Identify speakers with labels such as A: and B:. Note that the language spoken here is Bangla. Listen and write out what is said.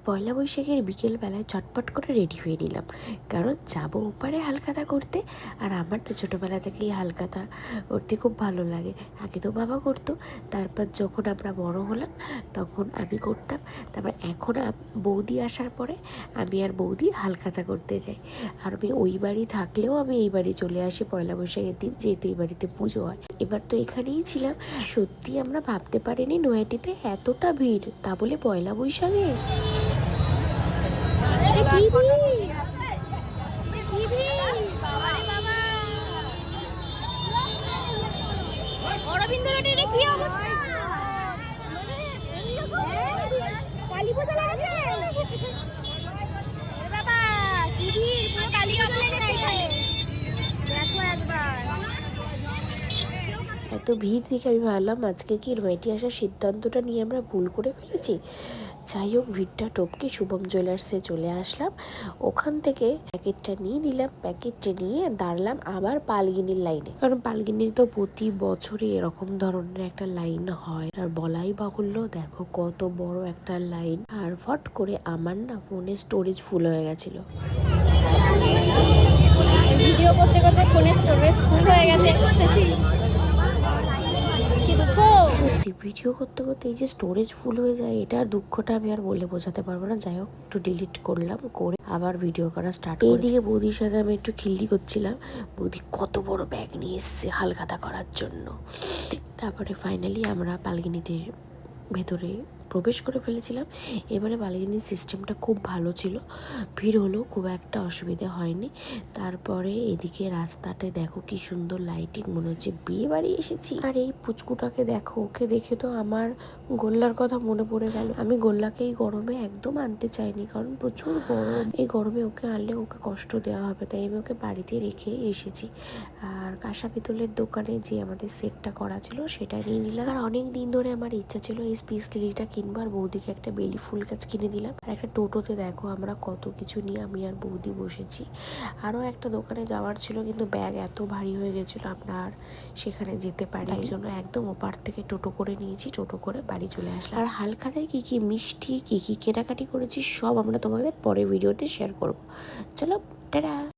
A: পয়লা বৈশাখের বিকেলবেলায় চটপট করে রেডি হয়ে নিলাম, কারণ যাবো ওপারে হালখাতা করতে। আর আমার তো ছোটোবেলা থেকেই হালখাতা করতে খুব ভালো লাগে। আগে তো বাবা করতো, তারপর যখন আমরা বড় হলাম তখন আমি করতাম। তারপর এখন বৌদি আসার পরে আমি আর বৌদি হালখাতা করতে যাই। আর আমি ওই বাড়ি থাকলেও আমি এই বাড়ি চলে আসি পয়লা বৈশাখের দিন, যেহেতু এই বাড়িতে পুজো হয়। এবার তো এখানেই ছিলাম। সত্যি আমরা ভাবতে পারিনি নয়াটিতে এতটা ভিড়, তা বলে পয়লা বৈশাখে। এত ভিড় দেখে আমি ভাবলাম আজকে কি নয়টি আসার সিদ্ধান্তটা নিয়ে আমরা ভুল করে ফেলেছি। যাই হোক, ভিড়টা টপকে শুভম জুয়েলার্সে চলে আসলাম। ওখান থেকে প্যাকেটটা নিয়ে নিলাম। প্যাকেটটা নিয়ে দাঁড়ালাম আবার পালগিনির লাইনে, কারণ পালগিনির তো প্রতি বছরই এরকম ধরনের একটা লাইন হয়। আর বলাই বাহুল্য, দেখো কত বড় একটা লাইন। আর ফট করে আমার না ফোনের স্টোরেজ ফুল হয়ে গেছিল।
B: ভিডিও করতে করতে ফোনের স্টোরেজ ফুল হয়ে গেছে।
A: সত্যি ভিডিও করতে করতে এই যে স্টোরেজ ফুল হয়ে যায়, এটার দুঃখটা আমি আর বলে বোঝাতে পারবো না। যাই হোক, একটু ডিলিট করলাম, করে আবার ভিডিও করা স্টার্ট। এইদিকে বৌদির সাথে আমি একটু খিল্লি করছিলাম, বৌদি কত বড় ব্যাগ নিয়ে এসছে হালখাতা করার জন্য। তারপরে ফাইনালি আমরা পালগিনিতে ভেতরে প্রবেশ করে ফেলেছিলাম। এবারে পালগিনির সিস্টেমটা খুব ভালো ছিল, ভিড় হলেও খুব একটা অসুবিধে হয়নি। তারপরে এদিকে রাস্তাতে দেখো কি সুন্দর লাইটিং, মনে হচ্ছে বিয়ে বাড়ি এসেছি। আর এই পুচকুটাকে দেখো, ওকে দেখে তো আমার গোল্লার কথা মনে পড়ে গেল। আমি গোল্লাকে এই গরমে একদম আনতে চাইনি, কারণ প্রচুর গরম। এই গরমে ওকে আনলে ওকে কষ্ট দেওয়া হবে, তাই আমি ওকে বাড়িতে রেখে এসেছি। আর কাঁসা পিতলের দোকানে যে আমাদের সেটটা করা ছিল সেটা নিয়ে নিলাম। আর অনেক দিন ধরে আমার ইচ্ছা ছিল এই স্পিস লিলিটা কিনবো, আর বৌদিকে একটা বেলি ফুল গাছ কিনে দিলাম। আর একটা টোটোতে দেখো আমরা কত কিছু নিয়ে আমি আর বৌদি বসেছি। আরও একটা দোকানে যাওয়ার ছিল, কিন্তু ব্যাগ এত ভারী হয়ে গেছিলো আমরা আর সেখানে যেতে পারি, তাই জন্য একদম ওপার থেকে টোটো করে নিয়েছি, টোটো করে বাড়ি চলে আসলাম। আর হালখাতায় কি কি মিষ্টি, কি কি কেনাকাটি করেছি সব আমরা তোমাদের পরে ভিডিওতে শেয়ার করবো। চলো, টাটা।